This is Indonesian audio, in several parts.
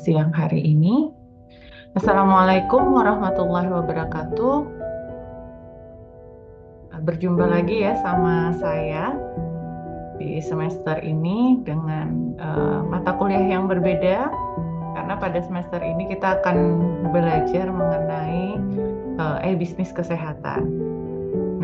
siang hari ini. Assalamualaikum warahmatullahi wabarakatuh. Berjumpa lagi ya sama saya di semester ini dengan mata kuliah yang berbeda, karena pada semester ini kita akan belajar mengenai e-bisnis kesehatan.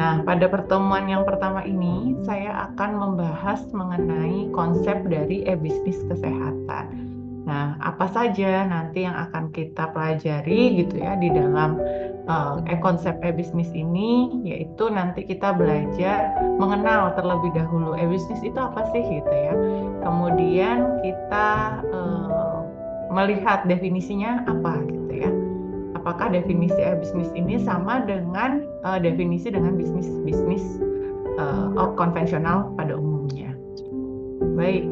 Nah, pada pertemuan yang pertama ini saya akan membahas mengenai konsep dari e-bisnis kesehatan. Nah, apa saja nanti yang akan kita pelajari gitu ya di dalam konsep e-bisnis ini, yaitu nanti kita belajar mengenal terlebih dahulu e-bisnis itu apa sih gitu ya. Kemudian kita melihat definisinya apa gitu ya. Apakah definisi e-bisnis ini sama dengan definisi dengan bisnis konvensional pada umumnya. Baik.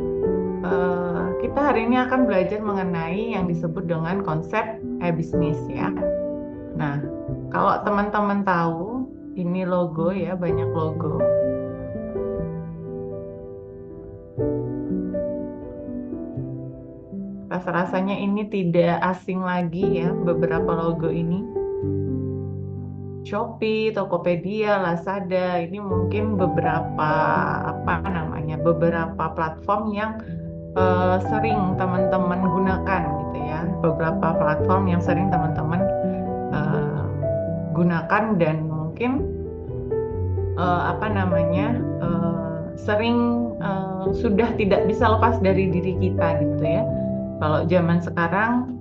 Kita hari ini akan belajar mengenai yang disebut dengan konsep e-bisnis ya. Nah, kalau teman-teman tahu, ini logo ya, banyak logo. Rasa-rasanya ini tidak asing lagi ya, beberapa logo ini. Shopee, Tokopedia, Lazada, ini mungkin beberapa beberapa platform yang sering teman-teman gunakan gitu ya, beberapa platform yang sering teman-teman gunakan dan mungkin sering sudah tidak bisa lepas dari diri kita gitu ya. Kalau zaman sekarang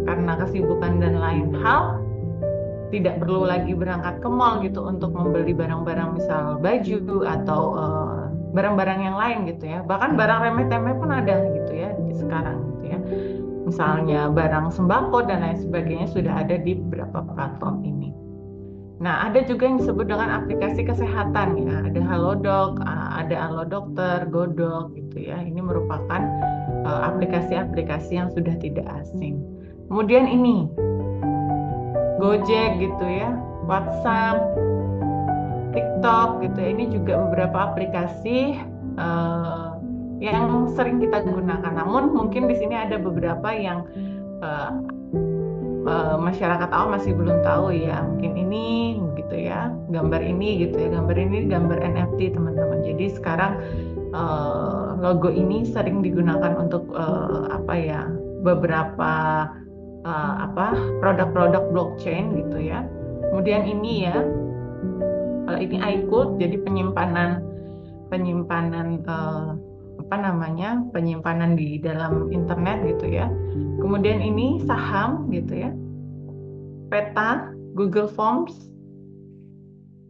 karena kesibukan dan lain hal tidak perlu lagi berangkat ke mall gitu untuk membeli barang-barang misal baju atau barang-barang yang lain gitu ya. Bahkan barang remeh-temeh pun ada gitu ya di sekarang gitu ya. Misalnya barang sembako dan lain sebagainya sudah ada di beberapa platform ini. Nah, ada juga yang disebut dengan aplikasi kesehatan ya. Ada Halodoc, ada Alodokter, Godok gitu ya. Ini merupakan aplikasi-aplikasi yang sudah tidak asing. Kemudian ini Gojek gitu ya, WhatsApp, TikTok gitu ya. Ini juga beberapa aplikasi yang sering kita gunakan. Namun mungkin di sini ada beberapa yang masyarakat awam masih belum tahu ya. Mungkin ini gitu ya, gambar ini gitu ya. Gambar ini gambar NFT teman-teman. Jadi sekarang logo ini sering digunakan untuk beberapa produk-produk blockchain gitu ya. Kemudian ini ya, kalau ini iCloud, jadi penyimpanan penyimpanan di dalam internet gitu ya. Kemudian ini saham gitu ya, Peta, Google Forms,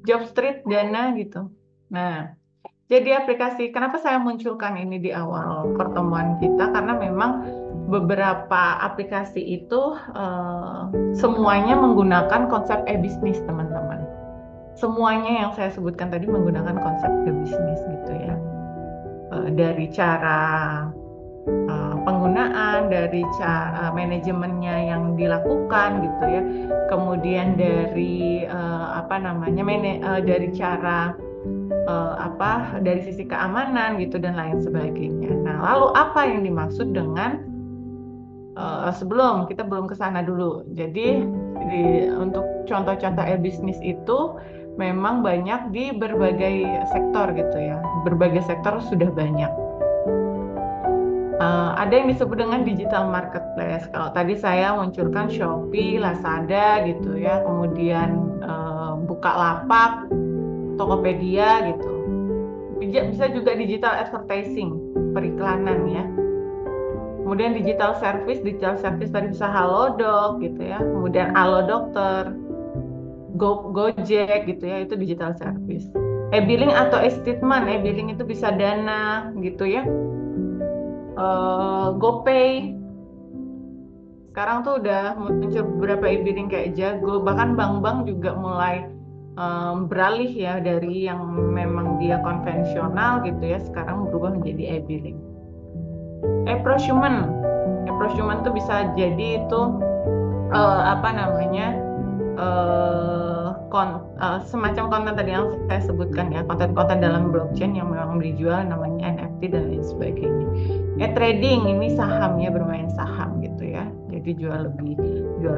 Jobstreet, Dana gitu. Nah, jadi aplikasi, kenapa saya munculkan ini di awal pertemuan kita? Karena memang beberapa aplikasi itu semuanya menggunakan konsep e-bisnis, teman-teman. Semuanya yang saya sebutkan tadi menggunakan konsep e-bisnis gitu ya. Dari cara penggunaan, dari cara manajemennya yang dilakukan gitu ya. Kemudian dari dari cara dari sisi keamanan gitu dan lain sebagainya. Nah, lalu apa yang dimaksud dengan sebelum kita belum ke sana dulu. Jadi untuk contoh-contoh e-bisnis itu memang banyak di berbagai sektor gitu ya. Berbagai sektor sudah banyak. Ada yang disebut dengan digital marketplace. Kalau tadi saya munculkan Shopee, Lazada gitu ya, kemudian Bukalapak, Tokopedia gitu. Bisa juga digital advertising, periklanan ya. Kemudian digital service tadi bisa Halodoc gitu ya. Kemudian Alodokter, Gojek gitu ya, itu digital service. E-billing atau e-statement, e-billing itu bisa Dana gitu ya. GoPay. Sekarang tuh udah muncul beberapa e-billing kayak Jago, bahkan bank-bank juga mulai beralih ya dari yang memang dia konvensional gitu ya, sekarang berubah menjadi e-billing. E-procurement tuh bisa jadi itu semacam konten tadi yang saya sebutkan ya, konten-konten dalam blockchain yang memang dijual namanya NFT dan lain sebagainya. Trading ini sahamnya, bermain saham gitu ya. Jadi jual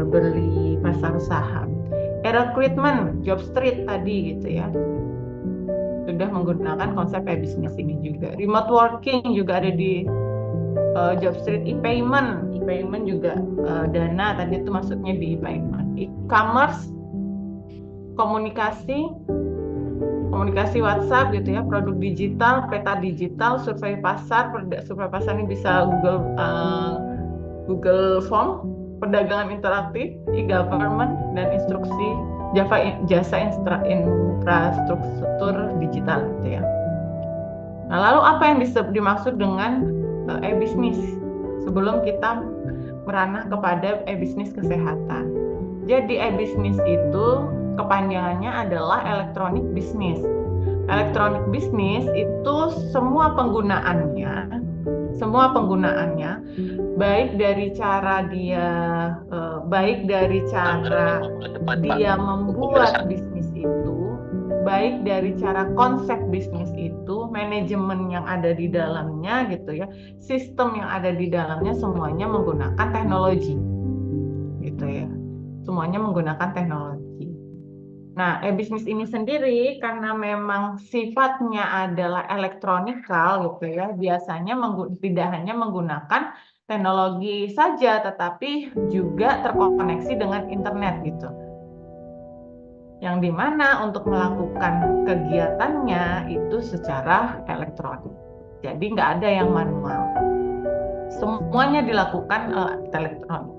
beli pasar saham. Recruitment, job street tadi gitu ya. Sudah menggunakan konsep e-business ini juga. Remote working juga ada di job street. E-payment juga dana tadi itu masuknya di e-payment. E-commerce, komunikasi WhatsApp gitu ya, produk digital, peta digital, survei pasar ini bisa Google Form, perdagangan interaktif, e-government, dan instruksi jasa infrastruktur digital gitu ya. Nah, lalu apa yang dimaksud dengan e-bisnis sebelum kita meranah kepada e-bisnis kesehatan? Jadi e-bisnis itu kepanjangannya adalah electronic business. Electronic business itu semua penggunaannya baik dari cara dia membuat bisnis itu, baik dari cara konsep bisnis itu, manajemen yang ada di dalamnya gitu ya, sistem yang ada di dalamnya semuanya menggunakan teknologi gitu ya, semuanya menggunakan teknologi. Nah, e-bisnis ini sendiri karena memang sifatnya adalah elektronikal gitu ya, biasanya tidak hanya menggunakan teknologi saja, tetapi juga terkoneksi dengan internet gitu. Yang dimana untuk melakukan kegiatannya itu secara elektronik. Jadi nggak ada yang manual. Semuanya dilakukan elektronik.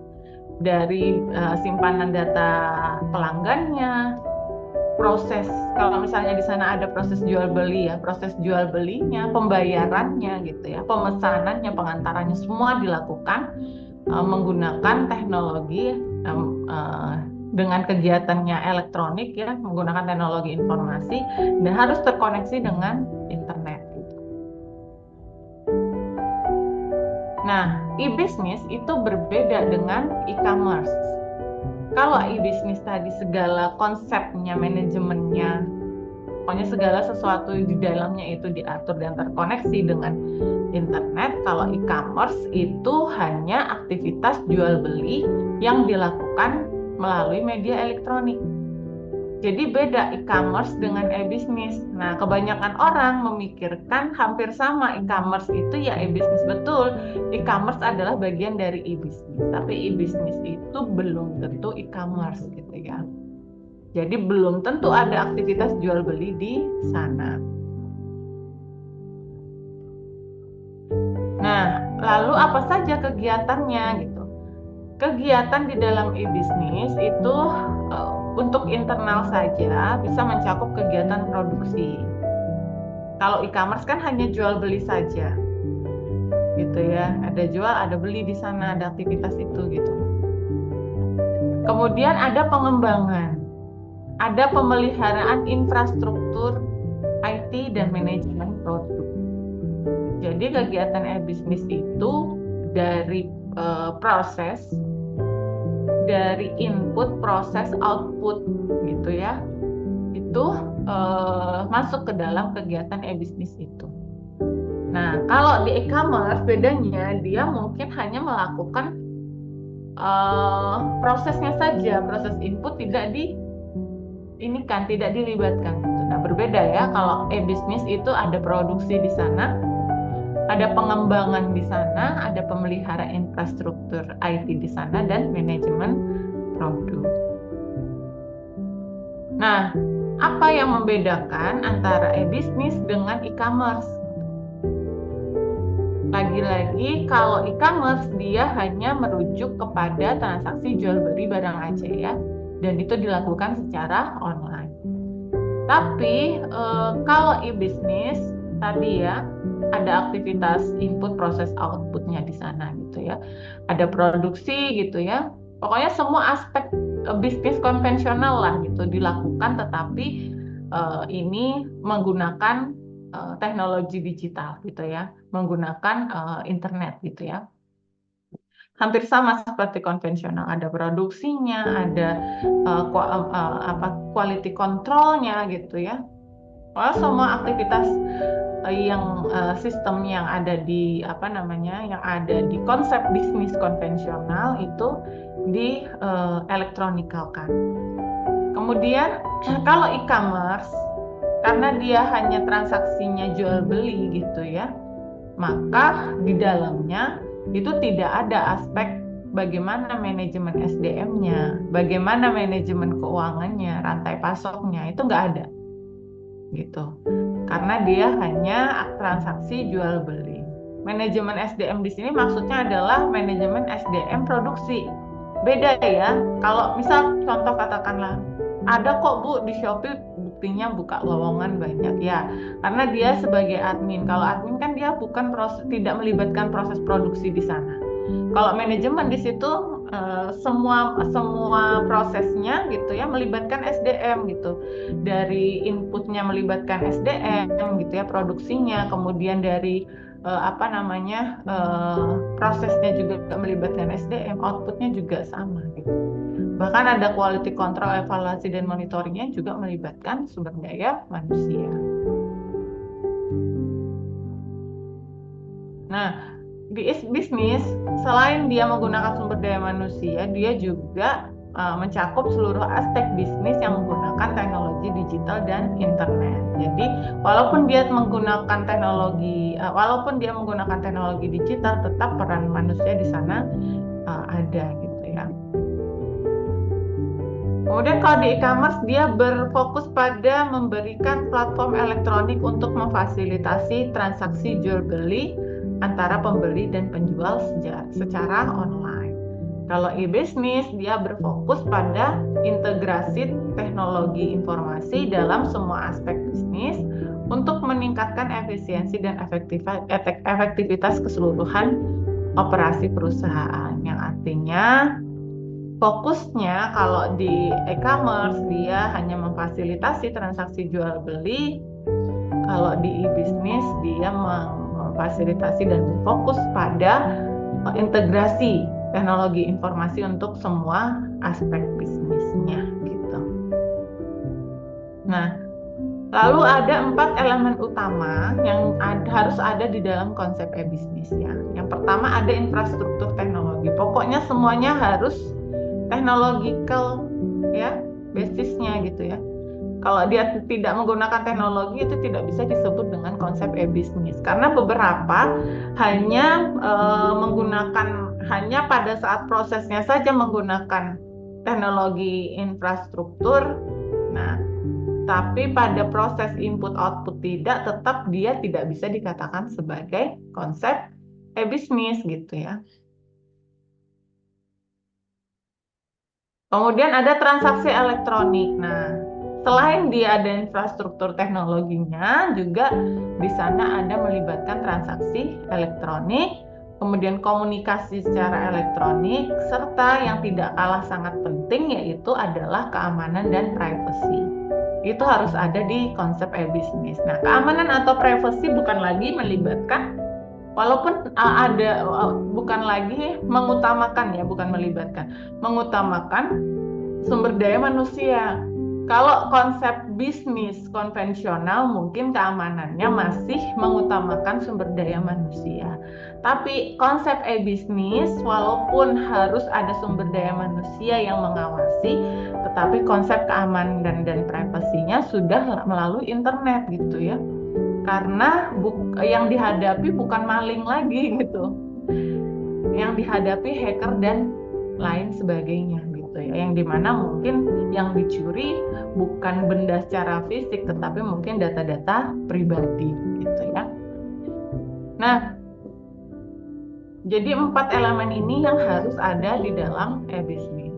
Dari simpanan data pelanggannya, proses, kalau misalnya di sana ada proses jual beli ya, proses jual belinya, pembayarannya gitu ya, pemesanannya, pengantarannya, semua dilakukan menggunakan teknologi dengan kegiatannya elektronik ya, menggunakan teknologi informasi dan harus terkoneksi dengan internet gitu. Nah, e-bisnis itu berbeda dengan e-commerce. Kalau e-bisnis tadi segala konsepnya, manajemennya, pokoknya segala sesuatu di dalamnya itu diatur dan terkoneksi dengan internet. Kalau e-commerce itu hanya aktivitas jual beli yang dilakukan melalui media elektronik. Jadi beda e-commerce dengan e-bisnis. Nah, kebanyakan orang memikirkan hampir sama, e-commerce itu ya e-bisnis. Betul, e-commerce adalah bagian dari e-bisnis. Tapi e-bisnis itu belum tentu e-commerce gitu ya. Jadi belum tentu ada aktivitas jual beli di sana. Nah, lalu apa saja kegiatannya gitu? Kegiatan di dalam e-bisnis itu untuk internal saja bisa mencakup kegiatan produksi. Kalau e-commerce kan hanya jual beli saja, gitu ya. Ada jual, ada beli di sana, ada aktivitas itu gitu. Kemudian ada pengembangan, ada pemeliharaan infrastruktur IT dan manajemen produk. Jadi kegiatan e-bisnis itu dari proses, dari input, proses, output gitu ya, itu masuk ke dalam kegiatan e-bisnis itu. Nah, kalau di e-commerce bedanya dia mungkin hanya melakukan prosesnya saja, proses input tidak dilibatkan. Nah, berbeda ya, kalau e-bisnis itu ada produksi di sana, ada pengembangan di sana, ada pemeliharaan infrastruktur IT di sana, dan manajemen produk. Nah, apa yang membedakan antara e-bisnis dengan e-commerce? Lagi-lagi, kalau e-commerce dia hanya merujuk kepada transaksi jual beli barang aja ya, dan itu dilakukan secara online. Tapi kalau e-bisnis tadi ya, ada aktivitas input, proses, outputnya di sana gitu ya. Ada produksi gitu ya. Pokoknya semua aspek bisnis konvensional lah gitu dilakukan, tetapi ini menggunakan teknologi digital gitu ya, menggunakan internet gitu ya. hampir sama seperti konvensional. Ada produksinya, ada quality controlnya gitu ya. Kalau semua aktivitas sistem yang ada di yang ada di konsep bisnis konvensional itu di elektronikalkan. Kemudian kalau e-commerce, karena dia hanya transaksinya jual beli gitu ya, maka di dalamnya itu tidak ada aspek bagaimana manajemen SDM-nya, bagaimana manajemen keuangannya, rantai pasoknya, itu nggak ada gitu. Karena dia hanya transaksi jual beli. Manajemen SDM di sini maksudnya adalah manajemen SDM produksi. Beda ya. Kalau misal contoh katakanlah ada kok Bu di Shopee buktinya buka lowongan banyak ya, karena dia sebagai admin. Kalau admin kan dia bukan tidak melibatkan proses produksi di sana. Kalau manajemen di situ semua prosesnya gitu ya melibatkan SDM gitu. Dari inputnya melibatkan SDM gitu ya, produksinya, kemudian dari prosesnya juga melibatkan SDM, outputnya juga sama gitu. Bahkan ada quality control, evaluasi dan monitoringnya juga melibatkan sumber daya manusia. Nah, di bisnis selain dia menggunakan sumber daya manusia, dia juga mencakup seluruh aspek bisnis yang menggunakan teknologi digital dan internet. Jadi, walaupun dia menggunakan teknologi digital, tetap peran manusia di sana ada gitu ya. Kemudian kalau di e-commerce dia berfokus pada memberikan platform elektronik untuk memfasilitasi transaksi jual beli antara pembeli dan penjual secara online. Kalau e-business dia berfokus pada integrasi teknologi informasi dalam semua aspek bisnis untuk meningkatkan efisiensi dan efektivitas keseluruhan operasi perusahaan, yang artinya fokusnya kalau di e-commerce dia hanya memfasilitasi transaksi jual beli, kalau di e-business dia memfasilitasi dan fokus pada integrasi teknologi informasi untuk semua aspek bisnisnya gitu. Nah, lalu ada 4 elemen utama yang harus ada di dalam konsep e-bisnis ya. Yang pertama ada infrastruktur teknologi. Pokoknya semuanya harus teknological ya, basisnya gitu ya. Kalau dia tidak menggunakan teknologi itu tidak bisa disebut dengan konsep e-bisnis, karena beberapa hanya pada saat prosesnya saja menggunakan teknologi infrastruktur. Nah, tapi pada proses input output tidak, tetap dia tidak bisa dikatakan sebagai konsep e-bisnis gitu ya. Kemudian ada transaksi elektronik. Nah, selain dia ada infrastruktur teknologinya, juga di sana ada melibatkan transaksi elektronik, kemudian komunikasi secara elektronik, serta yang tidak kalah sangat penting yaitu adalah keamanan dan privacy. Itu harus ada di konsep e-bisnis. Nah, keamanan atau privacy bukan lagi melibatkan, walaupun bukan lagi mengutamakan ya, bukan melibatkan, mengutamakan sumber daya manusia. Kalau konsep bisnis konvensional mungkin keamanannya masih mengutamakan sumber daya manusia. Tapi konsep e-bisnis walaupun harus ada sumber daya manusia yang mengawasi, tetapi konsep keamanan dan privasinya sudah melalui internet gitu ya. Karena yang dihadapi bukan maling lagi gitu. Yang dihadapi hacker dan lain sebagainya gitu ya. Yang dimana mungkin yang dicuri bukan benda secara fisik, tetapi mungkin data-data pribadi gitu ya. Nah, jadi 4 elemen ini yang harus ada di dalam e-bisnis.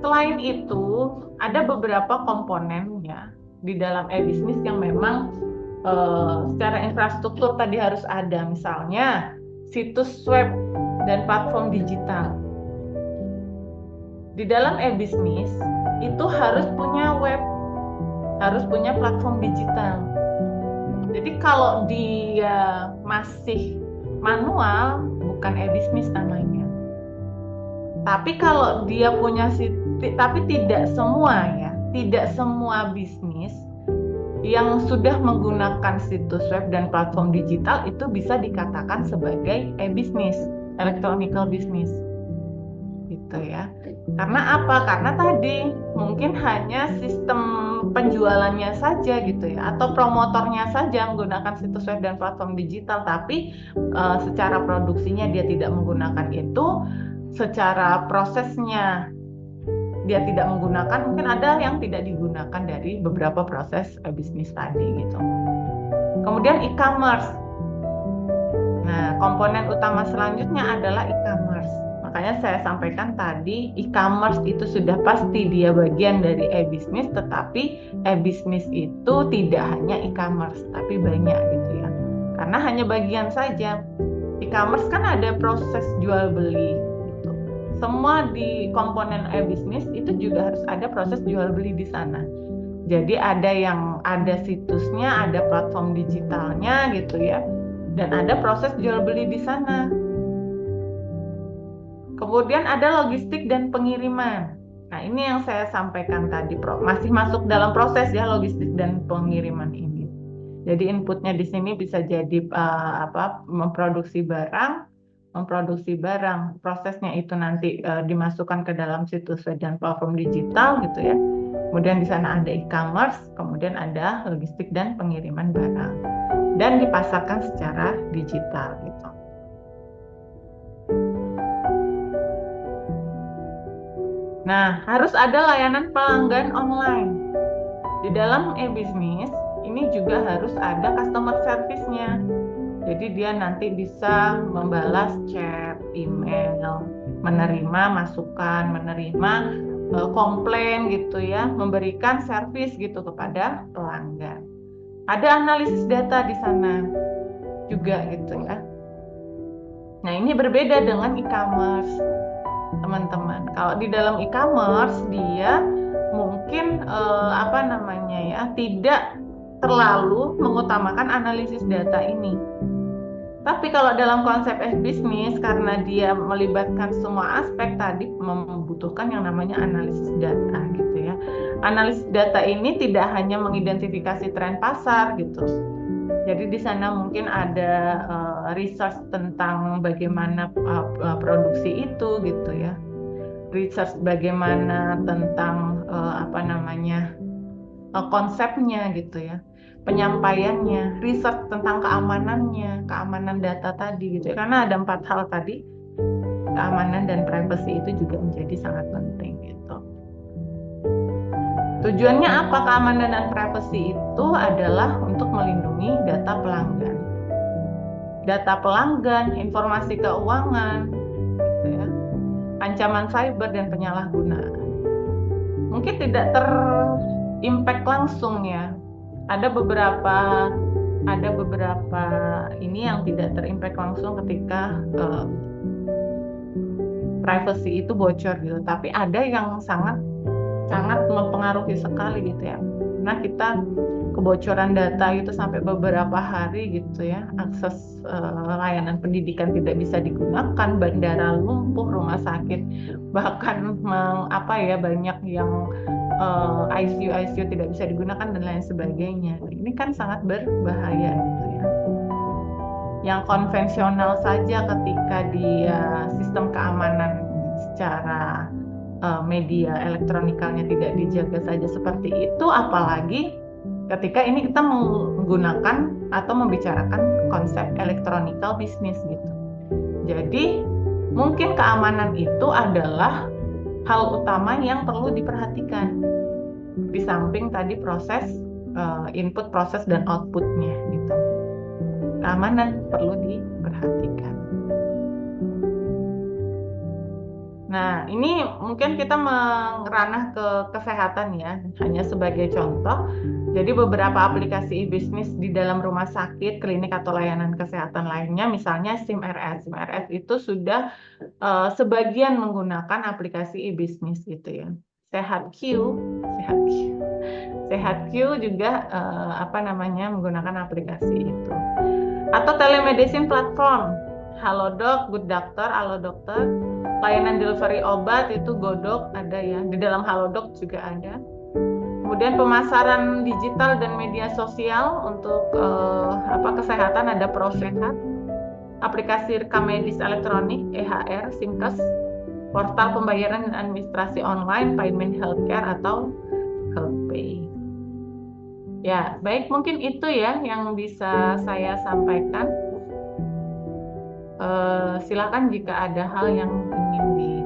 Selain itu, ada beberapa komponen ya di dalam e-bisnis yang memang secara infrastruktur tadi harus ada, misalnya situs web dan platform digital. Di dalam e-bisnis itu harus punya web, harus punya platform digital. Jadi kalau dia masih manual, bukan e-bisnis namanya. Tapi kalau dia punya tapi tidak semua bisnis yang sudah menggunakan situs web dan platform digital itu bisa dikatakan sebagai e-bisnis, electronical business. Gitu ya. Karena apa? Karena tadi mungkin hanya sistem penjualannya saja gitu ya, atau promotornya saja menggunakan situs web dan platform digital, tapi secara produksinya dia tidak menggunakan itu, secara prosesnya dia tidak menggunakan, mungkin ada yang tidak digunakan dari beberapa proses bisnis tadi gitu. Kemudian e-commerce. Nah, komponen utama selanjutnya adalah e-commerce. Makanya saya sampaikan tadi, e-commerce itu sudah pasti dia bagian dari e-bisnis, tetapi e-bisnis itu tidak hanya e-commerce, tapi banyak gitu ya. Karena hanya bagian saja. E-commerce kan ada proses jual beli gitu. Semua di komponen e-bisnis itu juga harus ada proses jual beli di sana. Jadi ada situsnya, ada platform digitalnya gitu ya. Dan ada proses jual beli di sana. Kemudian ada logistik dan pengiriman. Nah, ini yang saya sampaikan tadi, masih masuk dalam proses ya logistik dan pengiriman ini. Jadi inputnya di sini bisa jadi memproduksi barang, prosesnya itu nanti dimasukkan ke dalam situs web dan platform digital gitu ya. Kemudian di sana ada e-commerce, kemudian ada logistik dan pengiriman barang, dan dipasarkan secara digital gitu. Nah, harus ada layanan pelanggan online. Di dalam e-bisnis, ini juga harus ada customer service-nya. Jadi dia nanti bisa membalas chat, email, menerima masukan, menerima komplain gitu ya, memberikan servis gitu kepada pelanggan. Ada analisis data di sana juga gitu ya. Nah, ini berbeda dengan e-commerce, teman-teman. Kalau di dalam e-commerce dia mungkin tidak terlalu mengutamakan analisis data ini. Tapi kalau dalam konsep bisnis, karena dia melibatkan semua aspek tadi, membutuhkan yang namanya analisis data gitu ya. Analisis data ini tidak hanya mengidentifikasi tren pasar gitu. Jadi di sana mungkin ada research tentang bagaimana produksi itu gitu ya. Research bagaimana tentang konsepnya gitu ya. Penyampaiannya, research tentang keamanannya, keamanan data tadi gitu ya. Karena ada 4 hal tadi, keamanan dan privacy itu juga menjadi sangat penting gitu. Tujuannya apa keamanan dan privacy itu adalah untuk melindungi data pelanggan. Data pelanggan, informasi keuangan, gitu ya. Ancaman cyber dan penyalahgunaan. Mungkin tidak terimpact langsung ya. Ada beberapa ini yang tidak terimpact langsung ketika privacy itu bocor gitu. Tapi ada yang sangat mempengaruhi sekali gitu ya. Nah, kita kebocoran data itu sampai beberapa hari gitu ya, akses layanan pendidikan tidak bisa digunakan, bandara lumpuh, rumah sakit bahkan banyak yang ICU tidak bisa digunakan dan lain sebagainya. Ini kan sangat berbahaya gitu ya. Yang konvensional saja ketika dia sistem keamanan secara media elektronikalnya tidak dijaga saja seperti itu, apalagi ketika ini kita menggunakan atau membicarakan konsep electronical business gitu. Jadi mungkin keamanan itu adalah hal utama yang perlu diperhatikan di samping tadi proses input, proses dan outputnya gitu. Keamanan perlu diperhatikan. Nah, ini mungkin kita meranah ke kesehatan ya, hanya sebagai contoh. Jadi beberapa aplikasi e-bisnis di dalam rumah sakit, klinik atau layanan kesehatan lainnya, misalnya SIM-RS. SIM-RS itu sudah sebagian menggunakan aplikasi e-bisnis gitu ya. SehatQ juga menggunakan aplikasi itu. Atau telemedicine platform. Halodoc, Good Doctor, Halo Dokter. Layanan delivery obat itu Godok ada ya. Di dalam Halodoc juga ada. Kemudian pemasaran digital dan media sosial untuk kesehatan ada ProSehat. Aplikasi rekam medis elektronik EHR, Simkes. Portal pembayaran dan administrasi online, Payment Healthcare atau HealthPay. Ya, baik, mungkin itu ya yang bisa saya sampaikan. Silakan jika ada hal yang ingin